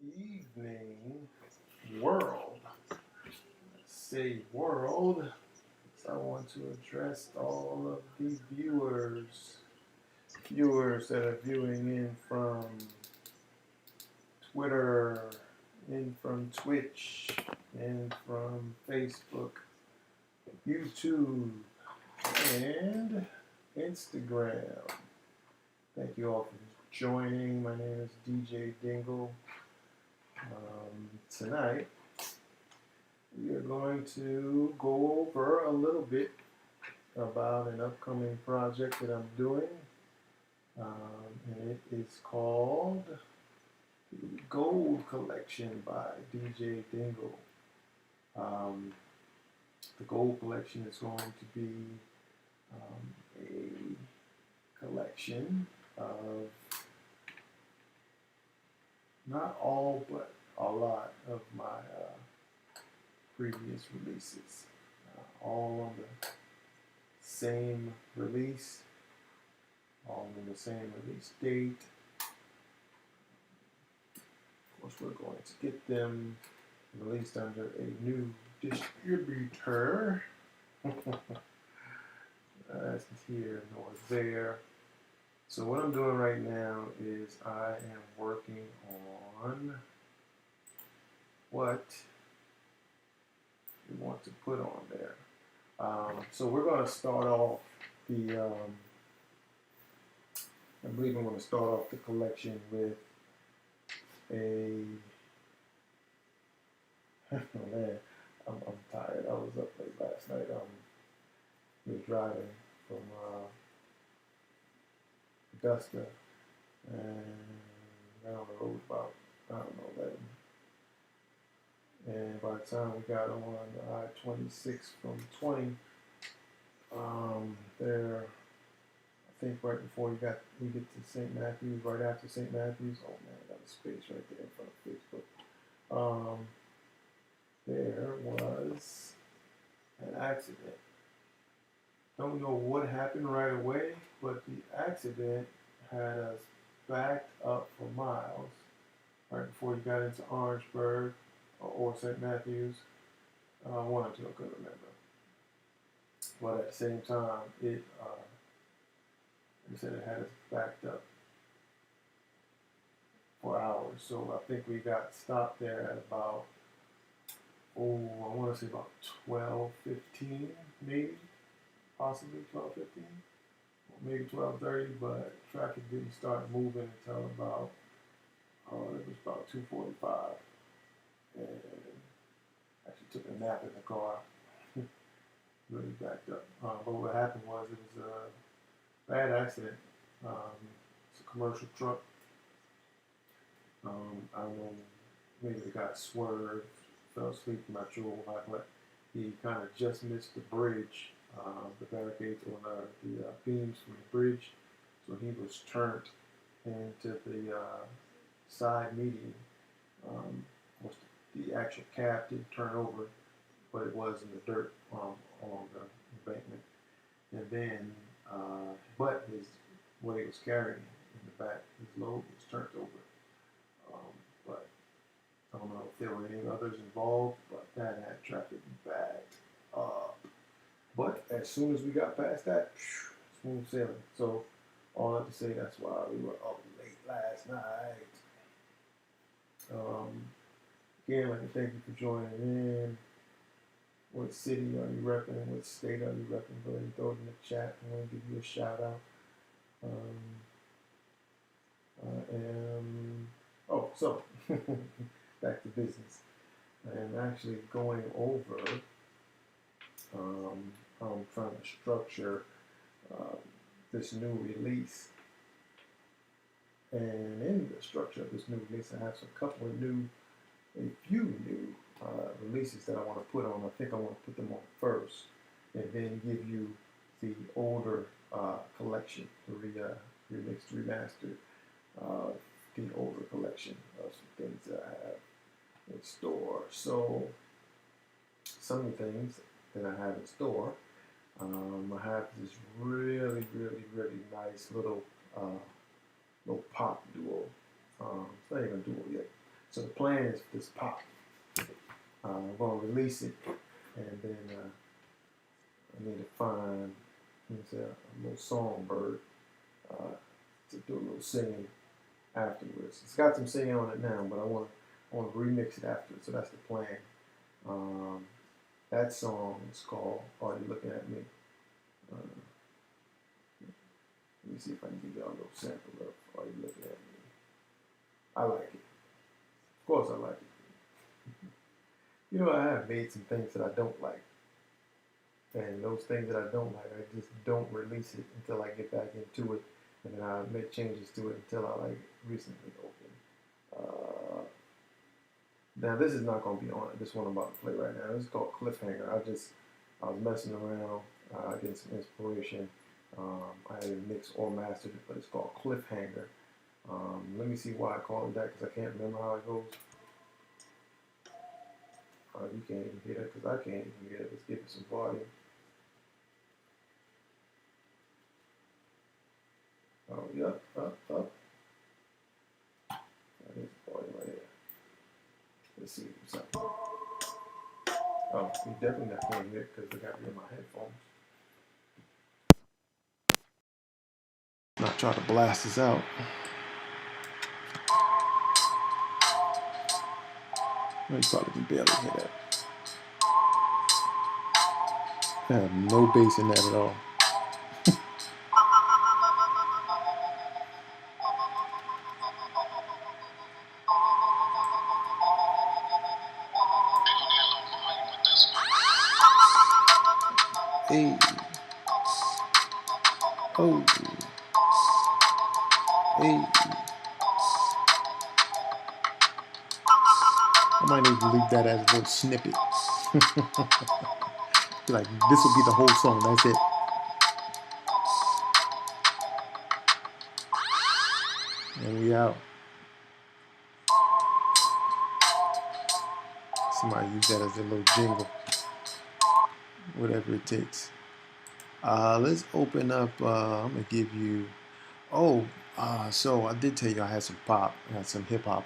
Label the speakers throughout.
Speaker 1: evening, world. Say world. So I want to address all of the viewers that are viewing in from Twitter, in from Twitch, in from Facebook, YouTube, and Instagram. Thank you all for joining. My name is DJ Dingle. Tonight, we are going to go over a little bit about an upcoming project that I'm doing, and it is called the Gold Collection by DJ Dingle. The Gold Collection is going to be a collection of not all but a lot of my previous releases, all on the same release, all on the same release date. Of course, we're going to get them released under a new distributor. That's here nor there. So what I'm doing right now is I am working on what we want to put on there. So we're going to start off the, I believe I'm going to start off the collection with a, oh man, I'm tired. I was up late last night. I was driving from Augusta and got on the road about, I don't know, 11. And by the time we got on I-26 from 20, there, I think right before we get to St. Matthews, right after St. Matthews, oh man, I got a space right there in front of Facebook. There was an accident. Don't know what happened right away, but the accident had us backed up for miles right before you got into Orangeburg or St. Matthews. One or two, I couldn't remember. But at the same time, it said it had us backed up for hours. So I think we got stopped there at about, I want to say about 12:15, maybe, possibly 12:15, or maybe 12:30. But traffic didn't start moving until about, it was about 2:45, and actually took a nap in the car. Really backed up. But what happened was it was a bad accident. It's a commercial truck. I don't know, maybe the guy swerved, fell asleep, I'm not sure why, but he kind of just missed the bridge, the barricades on the beams from the bridge. So he was turned into the side median. The actual cab didn't turn over, but it was in the dirt along the embankment. And then, but what he was carrying in the back, his load was turned over. But I don't know if there were any others involved, but that had traffic backed up. But as soon as we got past that, smooth sailing. So all I have to say, that's why we were up late last night. Again, I'd like to thank you for joining in. What city are you repping? What state are you repping? Go ahead and throw it in the chat. I'm going to give you a shout out. So back to business. I am actually going over, I'm trying to structure this new release. And in the structure of this new release, I have a few new releases that I want to put on. I think I want to put them on first, and then give you the older collection, the remixed, remastered, the older collection of some things that I have in store. So some of the things that I have in store, I have this really, really, really nice little pop duo. It's not even a duo yet. So the plan is for this pop. I'm going to release it, and then I need to find a little songbird to do a little singing afterwards. It's got some singing on it now, but I want to remix it afterwards. So that's the plan. That song is called "Are You Looking at Me?" Let me see if I can give y'all a little sample of "Are You Looking at Me?" I like it. Of course, I like it. You know, I have made some things that I don't like. And those things that I don't like, I just don't release it until I get back into it. And then I make changes to it until I like recently opened. Now this is not going to be on it. This one I'm about to play right now. This is called Cliffhanger. I was messing around, getting some inspiration. I didn't mix or mastered it, but it's called Cliffhanger. Let me see why I call it that, because I can't remember how it goes. You can't even hear it, because I can't even hear it. Let's give it some volume. Oh, yep, up. That is the volume right here. Let's see what's up. Oh, you definitely not going to hear it because I got it in my headphones. I'll try to blast this out. You probably can barely hear that. I have no bass in that at all. Hey. Oh. Hey. I might even leave that as a little snippet. Like, this will be the whole song. That's it. And we out. Somebody use that as a little jingle. Whatever it takes. Let's open up. I'm going to give you... so I did tell you I had some pop. I had some hip-hop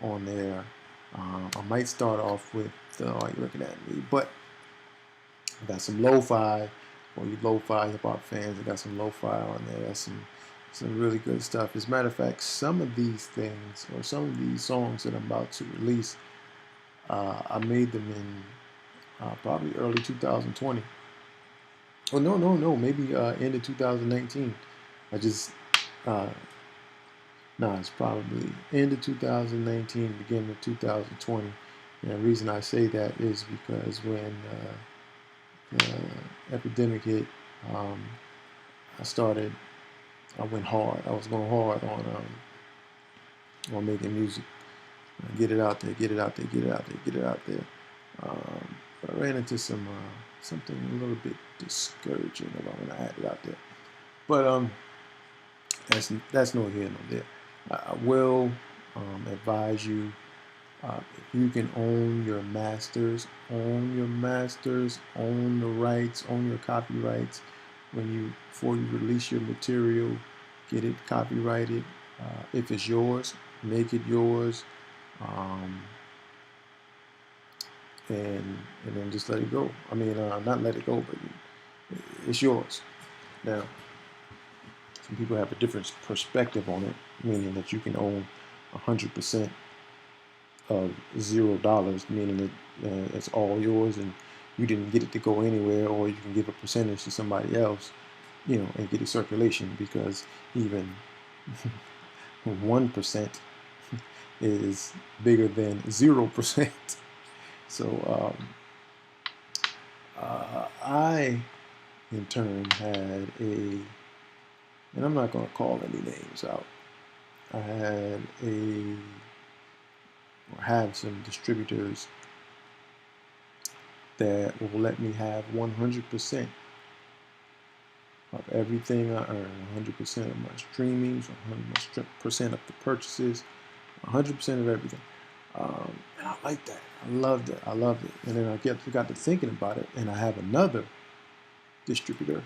Speaker 1: on there. I might start off with Are You Looking at Me? But I got some lo-fi. For you lo-fi hip-hop fans, I got some lo-fi on there. That's some really good stuff. As a matter of fact, some of these things, or some of these songs that I'm about to release, I made them in probably early 2020. Oh, no, maybe end of 2019. It's probably end of 2019, beginning of 2020. And the reason I say that is because when the epidemic hit, I went hard. I was going hard on making music. Get it out there. But I ran into something a little bit discouraging when I had it out there. But that's no here nor there. I will advise you, if you can own your masters, own the rights, own your copyrights. Before you release your material, get it copyrighted. If it's yours, make it yours, and then just let it go. I mean, not let it go, but it's yours. Now, some people have a different perspective on it, meaning that you can own 100% of $0, meaning that it's all yours and you didn't get it to go anywhere, or you can give a percentage to somebody else, and get a circulation, because even 1% is bigger than 0%. So I, in turn, had and I'm not going to call any names out. I have some distributors that will let me have 100% of everything I earn, 100% of my streamings, 100% of the purchases, 100% of everything. And I like that. I loved it. And then I got to thinking about it, and I have another distributor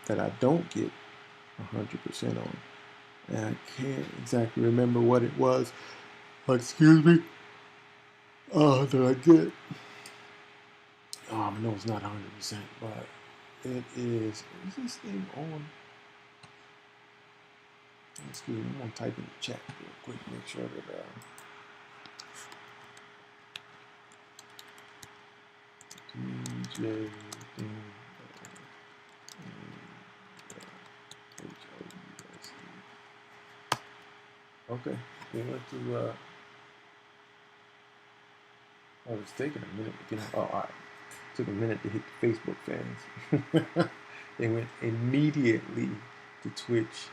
Speaker 1: that I don't get 100% on. And I can't exactly remember what it was. excuse me. Did I get? No, it's not 100%, but it is. Is this thing on? Excuse me. I'm gonna type in the chat real quick. Make sure that DJ thing. Okay, we went to. Oh, it's taking a minute to get. Oh, all right. Took a minute to hit the Facebook fans. They went immediately to Twitch,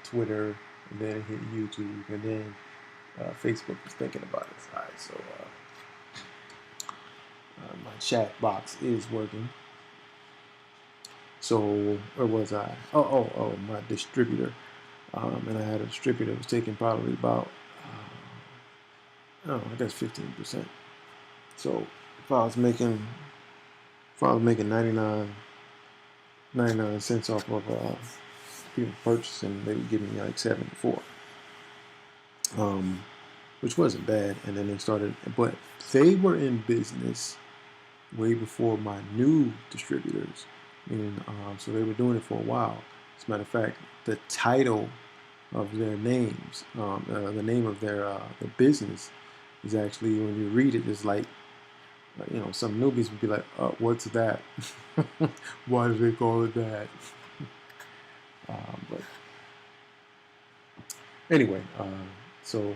Speaker 1: Twitter, and then it hit YouTube, and then Facebook was thinking about it. All right, so my chat box is working. So where was I? Oh, my distributor. And I had a distributor that was taking probably about, I guess 15%. So if I was making 99 cents off of people purchasing, they would give me like 74, which wasn't bad. And then they started, but they were in business way before my new distributors. And so they were doing it for a while. As a matter of fact, the title of their names, the name of their business is actually, when you read it, it's like, some newbies would be like, what's that? Why do they call it that? But anyway, so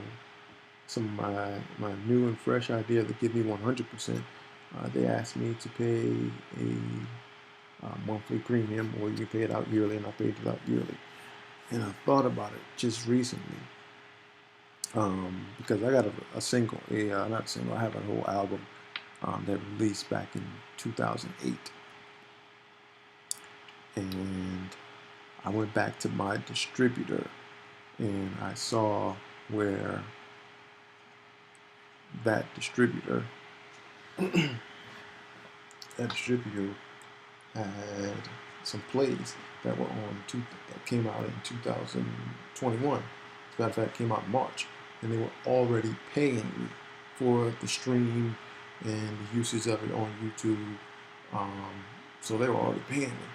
Speaker 1: some of my new and fresh idea to give me 100%, they asked me to pay a monthly premium, or you can pay it out yearly, and I paid it out yearly. And I thought about it just recently, because I got a single, not a single, I have a whole album that released back in 2008. And I went back to my distributor and I saw where that distributor had some plays that were that came out in 2021. As a matter of fact, came out in March, and they were already paying me for the stream and the usage of it on YouTube. So they were already paying me,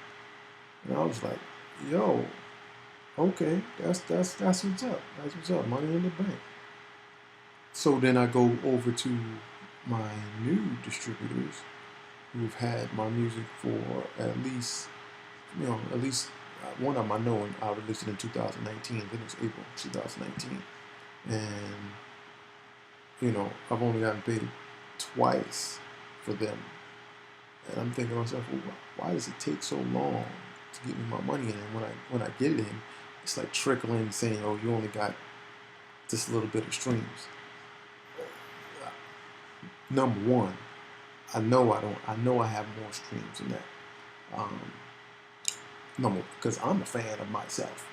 Speaker 1: and I was like, "Yo, okay, that's what's up. That's what's up. Money in the bank." So then I go over to my new distributors who've had my music for at least one of them I know, I released it in 2019. I think it was April 2019, and I've only gotten paid twice for them, and I'm thinking to myself, well, why does it take so long to get me my money in? And when I get it in, it's like trickling, saying, "Oh, you only got just a little bit of streams." Number one, I know I have more streams than that. Number, because I'm a fan of myself,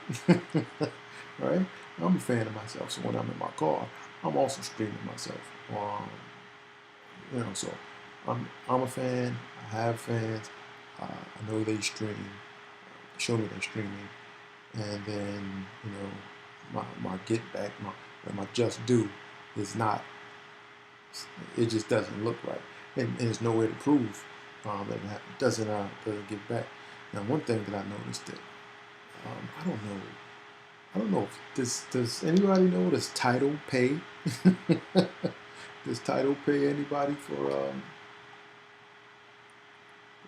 Speaker 1: right? I'm a fan of myself. So when I'm in my car, I'm also streaming myself. So I'm a fan. I have fans. I know they stream. Show me they're streaming, and then my get back, my just due is not. It just doesn't look right, and there's no way to prove that it doesn't get back. Now, one thing that I noticed that I don't know if does anybody know, does Tidal pay? Does Tidal pay anybody for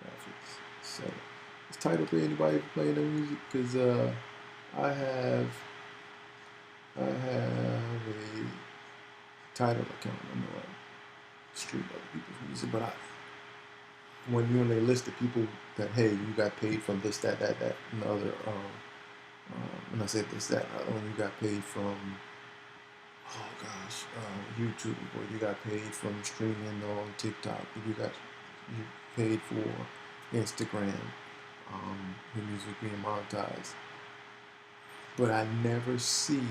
Speaker 1: graphics? So does Tidal pay anybody for playing their music? Because I have a Tidal account. I know I stream other people's music, but when they list the people that, hey, you got paid from this, that, and the other, when I say this, that, when you got paid from, YouTube, or you got paid from streaming on TikTok, you paid for Instagram, your music being monetized, but I never see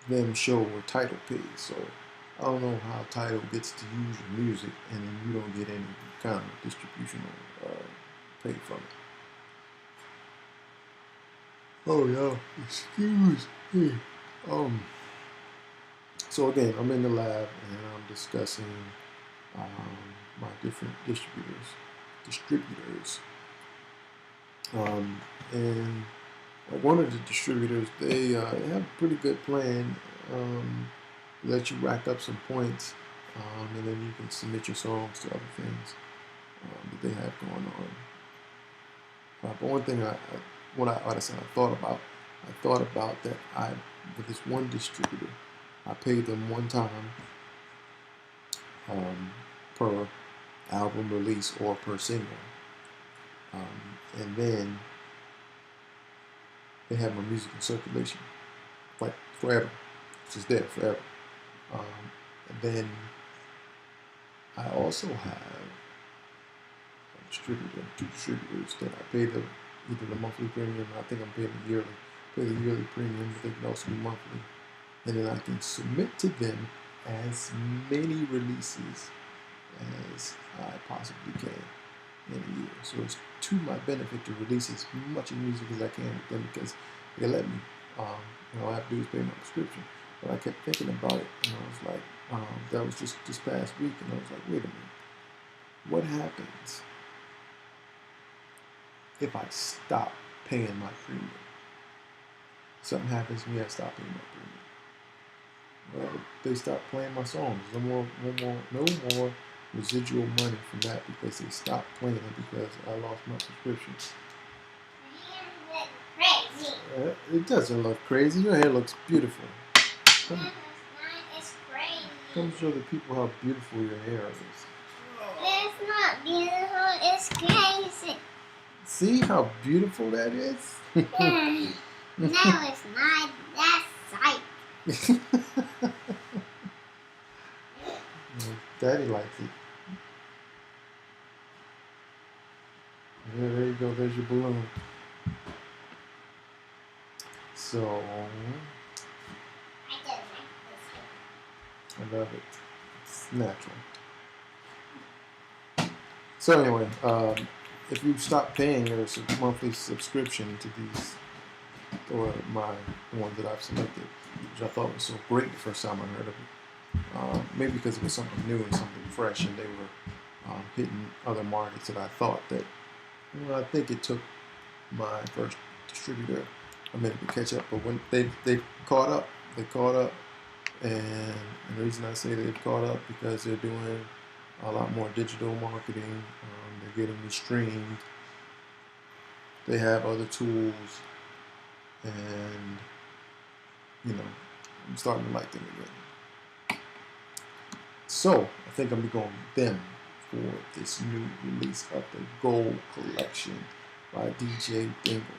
Speaker 1: them show where Tidal pays. So I don't know how Tidal gets to use your music and then you don't get any kind of distribution or pay from it. Oh yeah, excuse me. Um, so again, I'm in the lab and I'm discussing my different distributors, and one of the distributors, they have a pretty good plan. Let you rack up some points, and then you can submit your songs to other things that they have going on. But one thing I thought about that with this one distributor, I paid them one time um, per album release or per single, and then they have my music in circulation, like forever. It's just there forever. Um, and then I also have two distributors that I pay either the monthly premium. I think I'm paying the yearly. Pay the yearly premium, but they can also be monthly, and then I can submit to them as many releases as I possibly can in a year. So it's to my benefit to release as much music as I can with them because they let me. All I have to do is pay my subscription. But I kept thinking about it, and I was like, that was just this past week, and I was like, wait a minute, what happens if I stop paying my premium? Something happens to me, I stop paying my premium. Well, they stop playing my songs. No more residual money from that because they stopped playing it because I lost my subscription. Crazy. It doesn't look crazy. Your hair looks beautiful.
Speaker 2: It's crazy.
Speaker 1: Come show the people how beautiful your hair is.
Speaker 2: It's not beautiful. It's crazy.
Speaker 1: See how beautiful that is?
Speaker 2: No, it's not. That's sight.
Speaker 1: Daddy likes it. Yeah, there you go. There's your balloon. So, I love it. It's natural. So anyway, if you stop paying your monthly subscription to these, or the ones that I've selected, which I thought was so great the first time I heard of it, maybe because it was something new and something fresh, and they were hitting other markets that I thought that, I think it took my first distributor a minute to catch up, but when they caught up, and the reason I say they've caught up because they're doing a lot more digital marketing. They're getting me streamed. They have other tools, and I'm starting to like them again. So I think I'm going with them for this new release of the Gold Collection by DJ Dingle.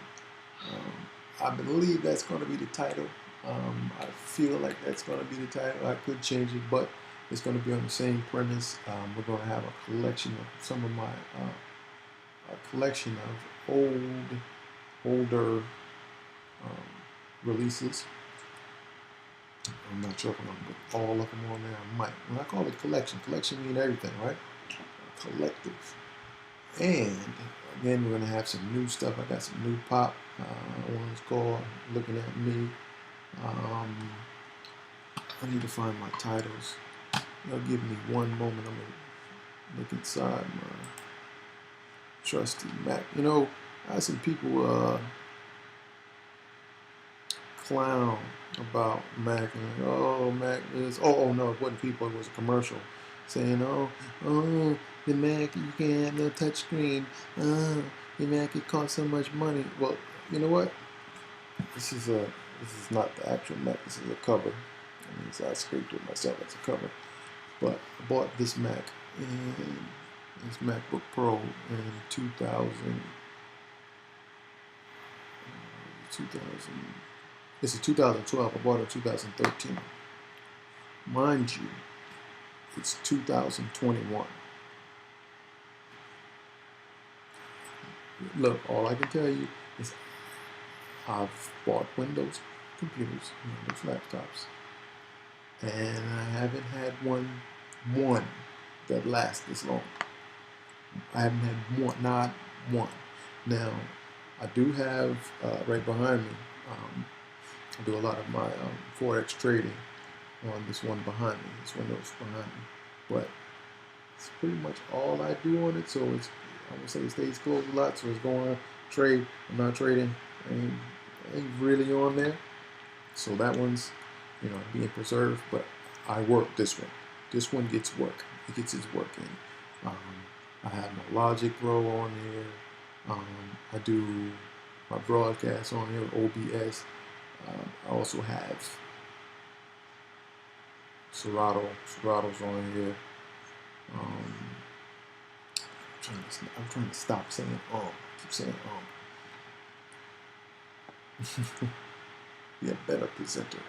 Speaker 1: I believe that's going to be the title. I feel like that's going to be the title. I could change it, but it's going to be on the same premise. We're going to have a collection of some of my a collection of older releases. I'm not sure if I'm going to put all of them on there. I might. When I call it collection means everything, right? Collective. And again, we're going to have some new stuff. I got some new pop. One's called Looking at Me. I need to find my titles. Y'all give me one moment. I'm going to look inside my trusty Mac. I had some people clown about Mac. And, oh, Mac is... Oh, no, it wasn't people. It was a commercial saying, oh, the Mac, you can't have no touch screen. The Mac, it costs so much money. Well, you know what? This is not the actual Mac. This is a cover. So I scraped it myself as a cover. But I bought this Mac and this MacBook Pro in 2000. This is 2012. I bought it in 2013. Mind you, it's 2021. Look, all I can tell you is I've bought Windows computers, Windows laptops, and I haven't had one that lasts this long. I haven't had one, not one. Now, I do have right behind me I do a lot of my forex trading on this one behind me, this window's behind me. But it's pretty much all I do on it. So it's, I would say it stays closed a lot. So it's going on trade. I'm not trading. Ain't really on there. So that one's, you know, being preserved. But I work this one. This one gets work. It gets its work in. I have my Logic Pro on here. I do my broadcast on here, OBS. I also have Serato's on here. I'm trying to stop saying I keep saying Be a better presenter.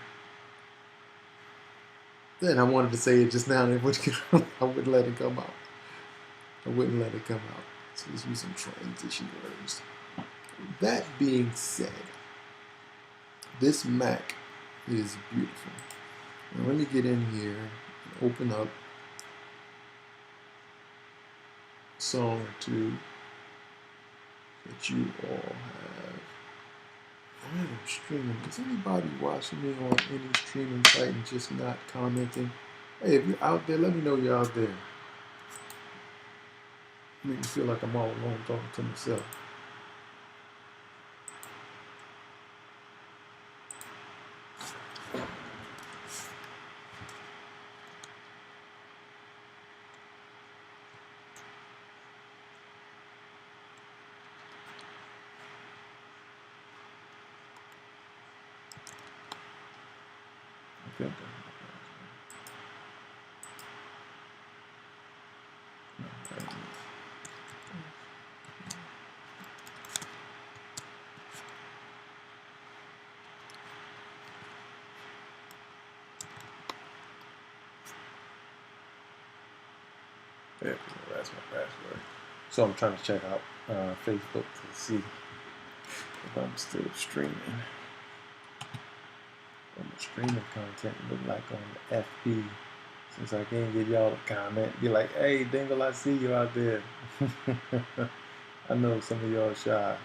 Speaker 1: Then I wanted to say it just now, and I wouldn't let it come out. I wouldn't let it come out. So let's use some transition words. That being said, this Mac is beautiful. Now let me get in here and open up a song or two that you all have. I am streaming. Is anybody watching me on any streaming site and just not commenting? Hey, if you're out there, let me know you're out there. Make me feel like I'm all alone talking to myself. Okay. Yeah, that's my password. So I'm trying to check out Facebook to see if I'm still streaming. What my streaming content look like on the FB. Since I can't get y'all to comment, be like, hey, Dingle, I see you out there. I know some of y'all shy.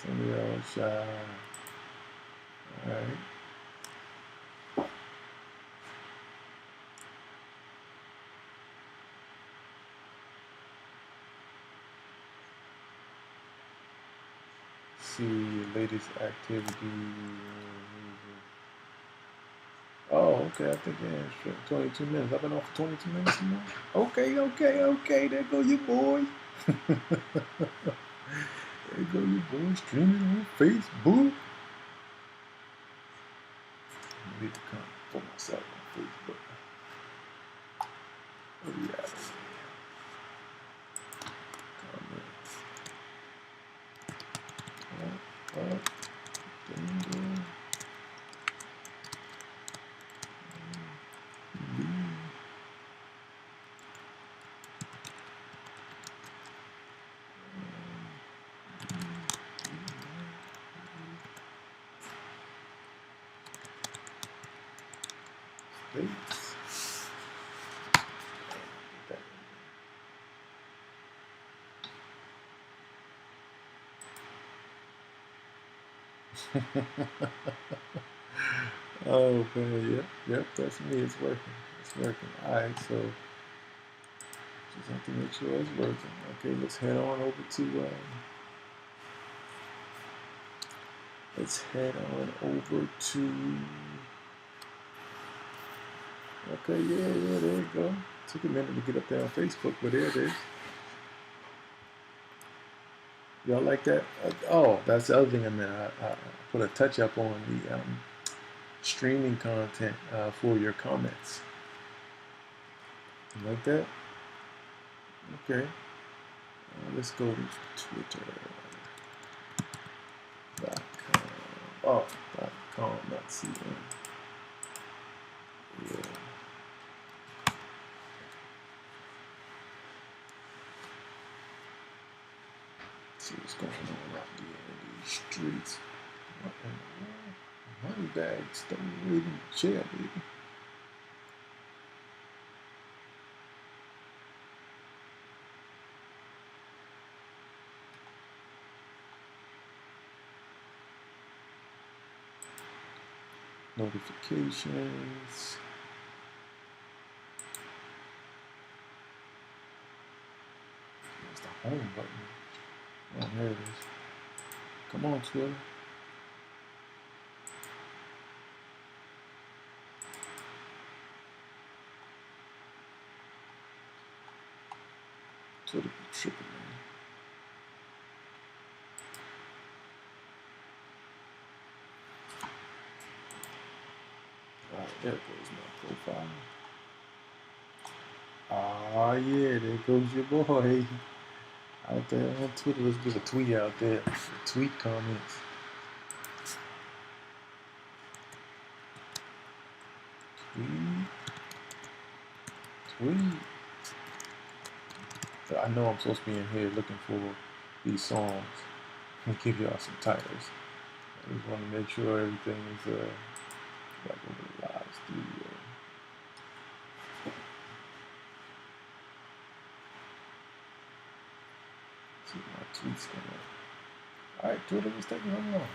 Speaker 1: Some of y'all shy. Alright. See latest activity. Oh, okay. I think yeah, 22 minutes. I've been on for 22 minutes now. Okay. There go your boy. There go your boy streaming on Facebook. I need to come for myself on Facebook. Oh yeah. Comment. Dingle. Oh man, yep, that's me. It's working. It's working. Alright, so just have to make sure it's working. Okay, let's head on over to let's head on over to okay, yeah, there you go. Took a minute to get up there on Facebook, but there it is. Y'all like that? Oh, that's the other thing I meant. I put a touch up on the streaming content for your comments. You like that? Okay. Let's go to Twitter.com. Oh, .com, not CM. Yeah. See what's going on out there in these streets. What in the world? Money bag stole in the chair, baby. Notifications. It's the home button. Oh, there it is. Come on, Twitter. Twitter be tripping, man. Alright, there goes my profile. Ah, yeah, there goes your boy. Out there on Twitter, let's get a tweet out there. Tweet comments. Tweet. I know I'm supposed to be in here looking for these songs and give y'all some titles. I just want to make sure everything is like over the live studio. See my tweets come up. Alright, Twitter was taking how long?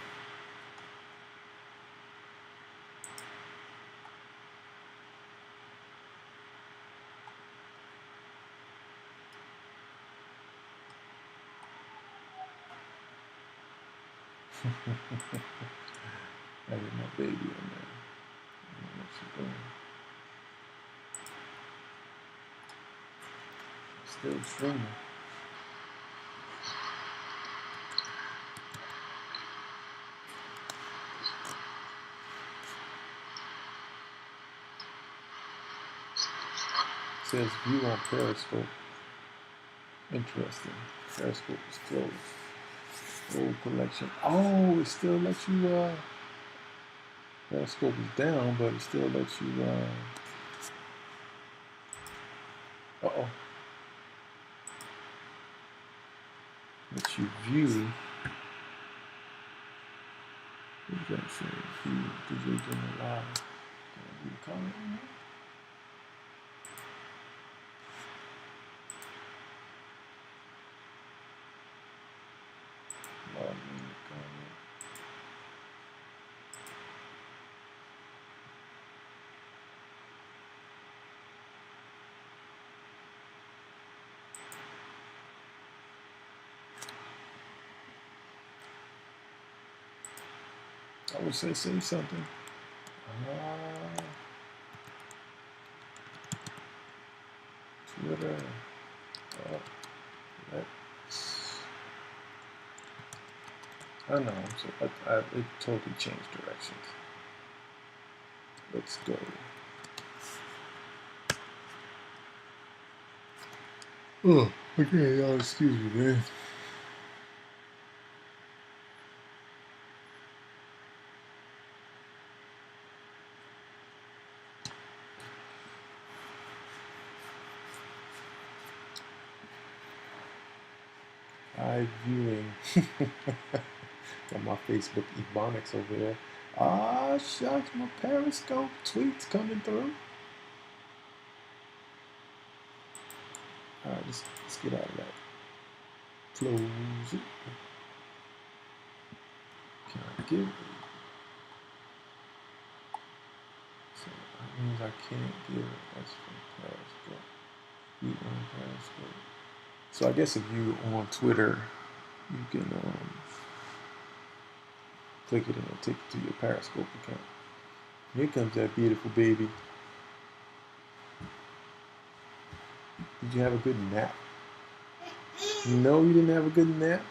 Speaker 1: I get my baby in there. I don't know what she's doing. Still streaming. It says view on Periscope. Interesting. Periscope is closed. Old collection. Oh, it still lets you Periscope is down, but it still lets you uh-oh. Lets you view. What does that say? View DJ Dingle live. Can I do the comment in here? Log in the comment. I would say something. Twitter. Let's. I know. So it totally changed directions. Let's go. Oh, okay, y'all excuse me, man. Live viewing. Got my Facebook Ebonics over there. Ah, shucks, my Periscope tweets coming through. Alright, let's get out of that. Close it. Can I give it? So that means I can't give it. That's from Periscope. You on Periscope. So I guess if you on Twitter, you can click it and it'll take you to your Periscope account. Here comes that beautiful baby. Did you have a good nap? No, you didn't have a good nap?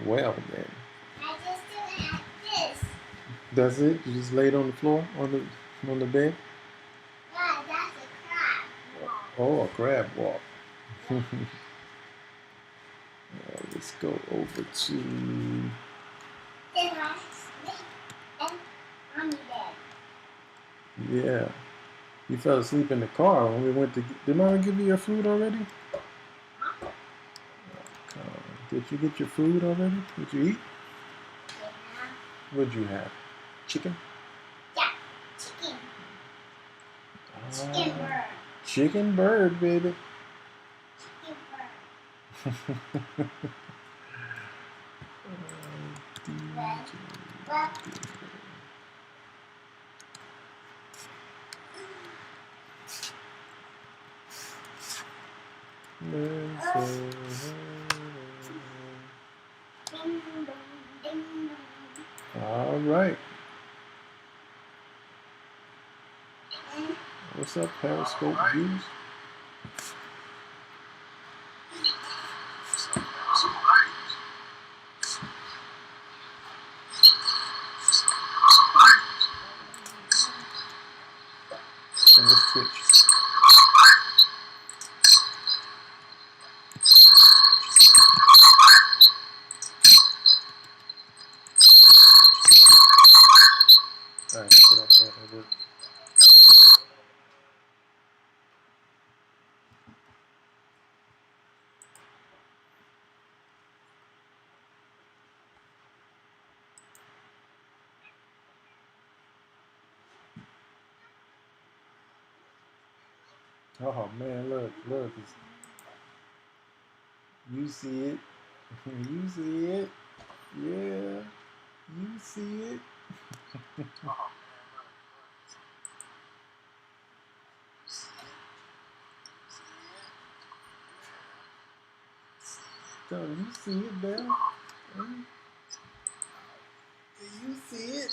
Speaker 1: Well, then.
Speaker 2: I just didn't have this.
Speaker 1: That's it? You just laid on the floor, on the bed?
Speaker 2: Yeah, that's a crab walk.
Speaker 1: Oh, a crab walk. Let's go over to...
Speaker 2: Then I sleep and on the bed.
Speaker 1: Yeah. You fell asleep in the car when we went to... Did Mama give you your food already?
Speaker 2: Huh?
Speaker 1: Did you get your food already? Did you eat?
Speaker 2: Yeah.
Speaker 1: What'd you have? Chicken?
Speaker 2: Yeah, chicken. Chicken bird.
Speaker 1: Chicken bird, baby.
Speaker 2: Chicken bird.
Speaker 1: All right. What's up, Periscope views? And let's Twitch. Alright, get off of that. Oh man, look. You see it. You see it. Yeah. You see it. Tell him, you see it, Belle. You see it.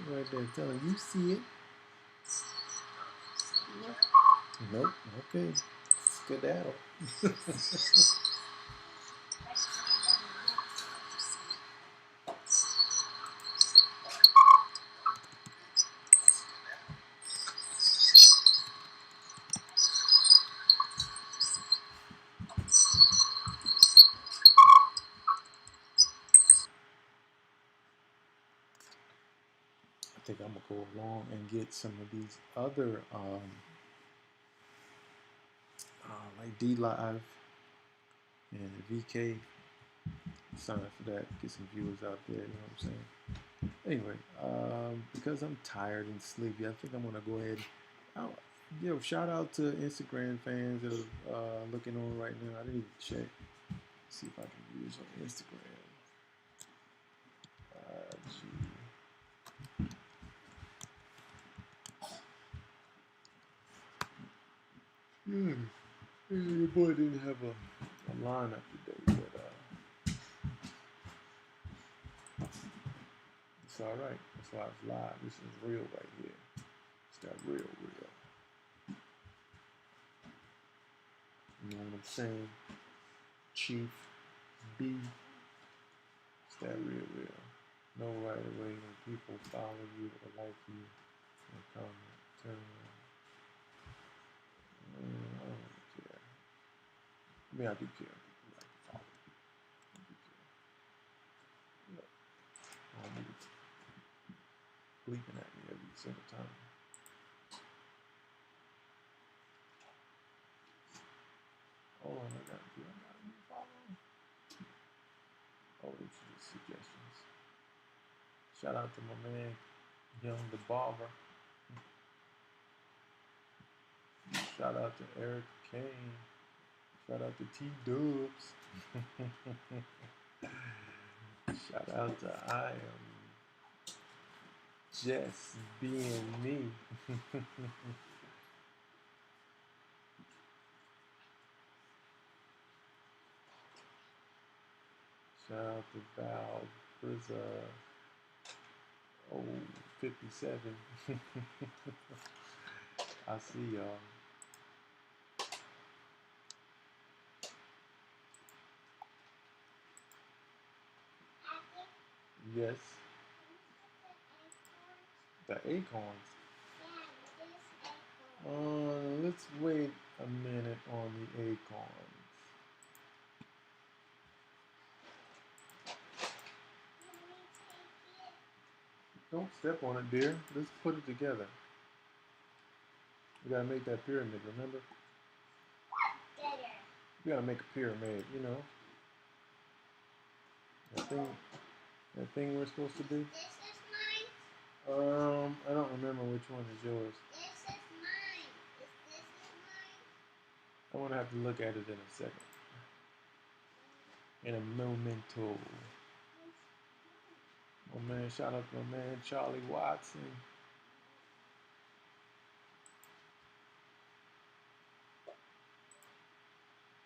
Speaker 1: Right there. Tell him, you see it. Nope. Okay. Skedaddle. I think I'm gonna go along and get some of these other like D Live and VK. Sign up for that. Get some viewers out there. You know what I'm saying? Anyway, because I'm tired and sleepy, I think I'm gonna go ahead. Shout out to Instagram fans that are looking on right now. I didn't even check. See if I can use on Instagram. The boy didn't have a lineup today, but it's all right. That's why it's live. This is real right here. It's that real. You know what I'm saying? Chief B. It's that real. Know right away when people follow you or like you and comment, turn around. I don't really care. I mean, I do care. People like to follow you. I do care. Look, I don't need it bleeping at me every single time. Oh, and I got me follow. Oh, these are just suggestions. Shout out to my man, Young the Barber. Shout out to Eric Kane. Shout out to T Dubs. Shout out to I Am Just Being Me. Shout out to Val Brizza. Oh, 57. I see y'all. Yes. The acorns. Let's wait a minute on the acorns. Don't step on it, dear. Let's put it together. We gotta make that pyramid, remember? We gotta make a pyramid, you know. That thing we're supposed to do.
Speaker 2: This is mine.
Speaker 1: I don't remember which one is yours.
Speaker 2: This is mine. This is mine.
Speaker 1: I'm gonna have to look at it in a second. in a memento. My man, shout out to my man Charlie Watson.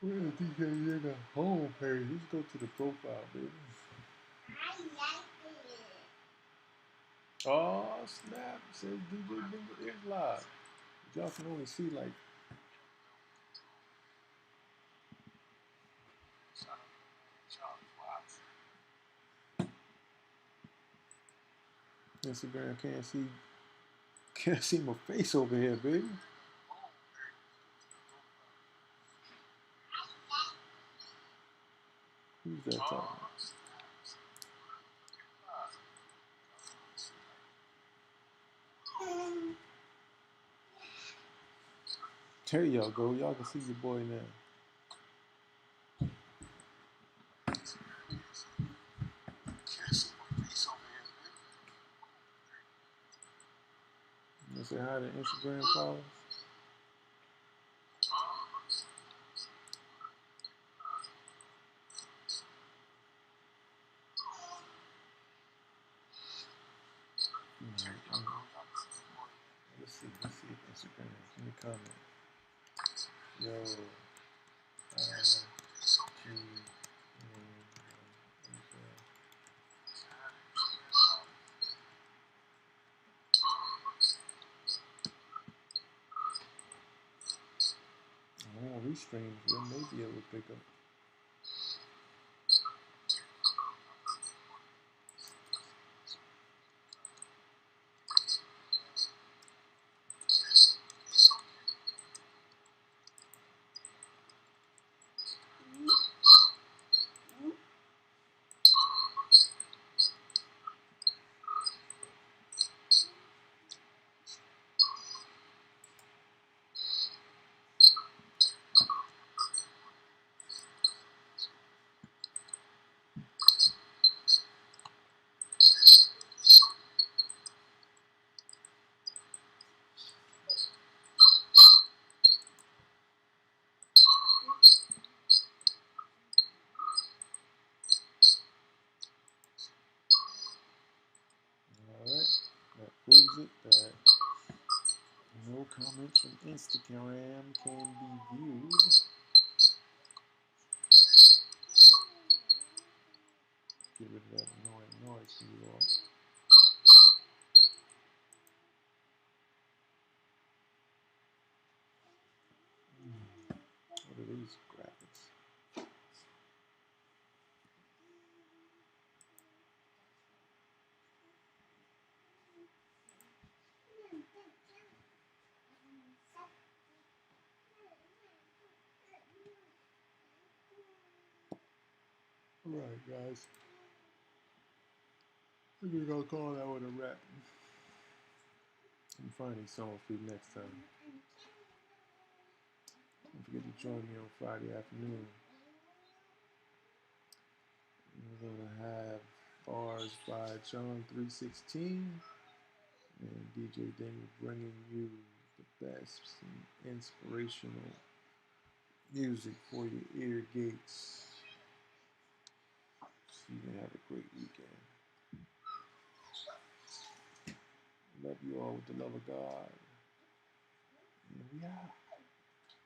Speaker 1: We're in the DK home page. Let's go to the profile, baby.
Speaker 2: I like it.
Speaker 1: Oh snap! It says DJ Dingle is live. Y'all can only see like Instagram can't see my face over here, baby. Who's that talking? There y'all go. Y'all can see your boy now. You say hi to Instagram followers. Let's see if Instagram. Let me comment. Yo, restreams, we may be able to pick up. Alright, that proves it that no comments from Instagram can be viewed. Get rid of that annoying noise from you all. What are these graphics? Alright, guys. I think I'll call that one a wrap. I'm finding song for you next time. Don't forget to join me on Friday afternoon. We're going to have bars by John 3:16 and DJ Dingle bringing you the best and inspirational music for your ear gates. So you can have a great weekend. Love you all with the love of God. And we out.